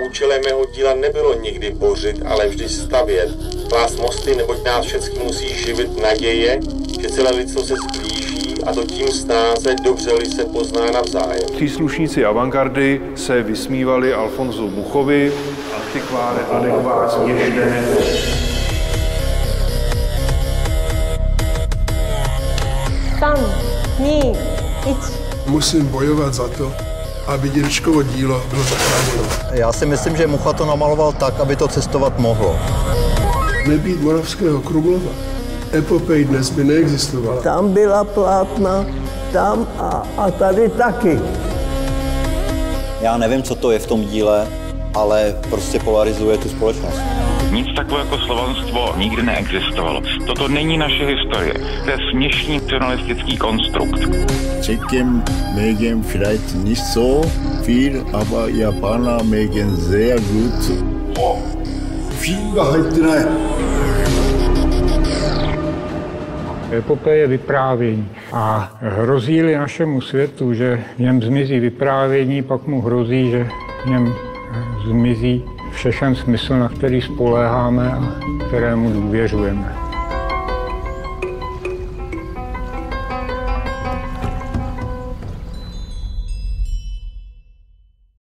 Účelem mého díla nebylo nikdy bořit, ale vždy stavět, klást mosty, neboť nás všechny musí živit naděje, že celé lidstvo se sblíží a to tím snáze, dobře-li se pozná navzájem. Příslušníci avantgardy se vysmívali Alfonsu Muchovi, antikváre, adekvát, směšné. Tam, ní, iď. Musím bojovat za to, aby Dědečkovo dílo bylo zachráněno. Já si myslím, že Mucha to namaloval tak, aby to cestovat mohlo. Nebýt Moravského Krumlova, epopej dnes by neexistovala. Tam byla plátna, tam a tady taky. Já nevím, co to je v tom díle, ale prostě polarizuje tu společnost. Nic takového jako slovanstvo nikdy neexistovalo. Toto není naše historie. To je směšný nacionalistický konstrukt. Tschechen mögen vielleicht nicht so viel, aber Japaner mögen sehr gut. Epopej je vyprávění a hrozí-li našemu světu, že v něm zmizí vyprávění, pak mu hrozí, že v něm zmizí všechen smysl, na který spoléháme a kterému důvěřujeme.